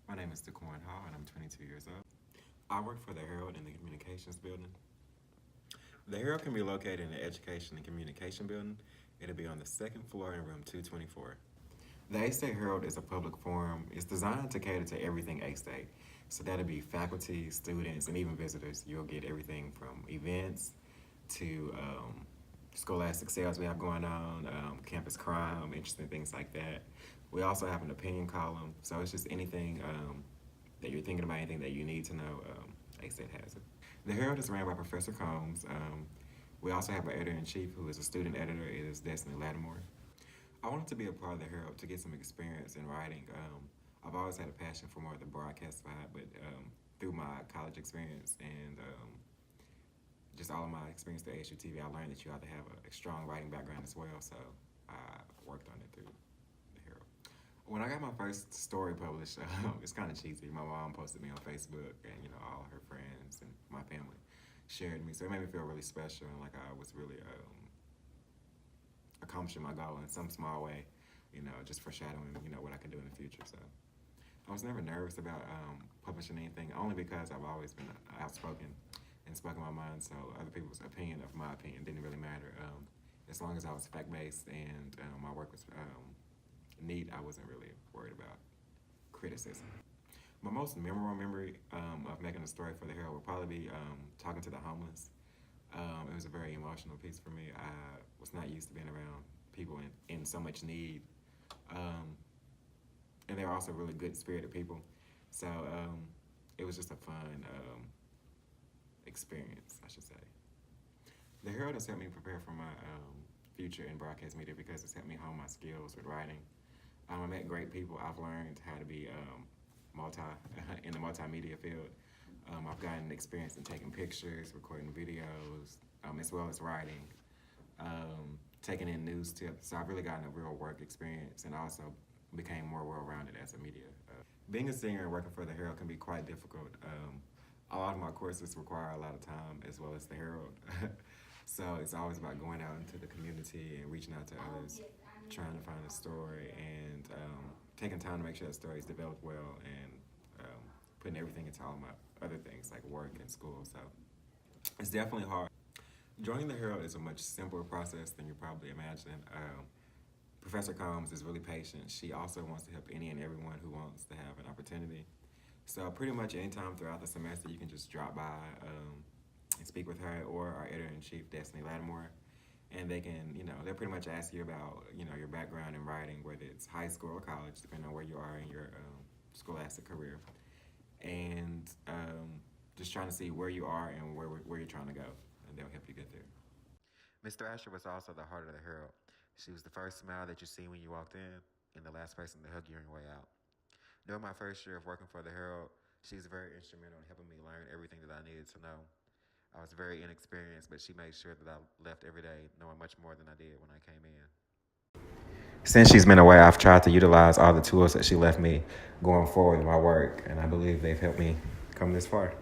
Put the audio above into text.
My name is Daquan Hall, and I'm 22 years old. I work for the Herald in the Communications Building. The Herald can be located in the Education and Communication Building. It'll be on the second floor in room 224. The A-State Herald is a public forum. It's designed to cater to everything A-State. So that'll be faculty, students, and even visitors. You'll get everything from events to scholastic sales we have going on, campus crime, interesting things like that. We also have an opinion column, so it's just anything that you're thinking about, anything that you need to know, A-State has it. The Herald is ran by Professor Combs. We also have an editor-in-chief who is a student editor. It is Destiny Lattimore. I wanted to be a part of the Herald to get some experience in writing. I've always had a passion for more of the broadcast side, but through my college experience and just all of my experience at ASU TV, I learned that you have to have a strong writing background as well, so I worked on it through the Herald. When I got my first story published, it's kind of cheesy. My mom posted me on Facebook, and all her friends and my family shared me, so it made me feel really special and like I was really accomplishing my goal in some small way, just foreshadowing, what I can do in the future. So I was never nervous about publishing anything, only because I've always been outspoken and spoken my mind, so other people's opinion of my opinion didn't really matter. As long as I was fact-based and my work was neat, I wasn't really worried about criticism. My most memorable memory of making a story for the Herald would probably be talking to the homeless. It was a very emotional piece for me. I was not used to being around people in so much need. And they were also really good-spirited people. So it was just a fun experience, I should say. The Herald has helped me prepare for my future in broadcast media because it's helped me hone my skills with writing. I met great people. I've learned how to be in the multimedia field. I've gotten experience in taking pictures, recording videos, as well as writing, taking in news tips. So I've really gotten a real work experience and also became more well-rounded as a media. Being a senior and working for the Herald can be quite difficult. A lot of my courses require a lot of time as well as the Herald. So it's always about going out into the community and reaching out to others, trying to find a story and taking time to make sure that story is developed well and putting everything into all my other things like work and school. So it's definitely hard. Joining the Herald is a much simpler process than you probably imagine. Professor Combs is really patient. She also wants to help any and everyone who wants to have an opportunity. So pretty much anytime throughout the semester, you can just drop by and speak with her or our editor-in-chief, Destiny Lattimore. And they can, they'll pretty much ask you about, your background in writing, whether it's high school or college, depending on where you are in your scholastic career. And just trying to see where you are and where you're trying to go, and they'll help you get there. Ms. Thrasher was also the heart of the Herald. She was the first smile that you see when you walked in and the last person to hug you on your way out. During my first year of working for the Herald, she's very instrumental in helping me learn everything that I needed to know. I was very inexperienced, but she made sure that I left every day knowing much more than I did when I came in. Since she's been away, I've tried to utilize all the tools that she left me going forward in my work, and I believe they've helped me come this far.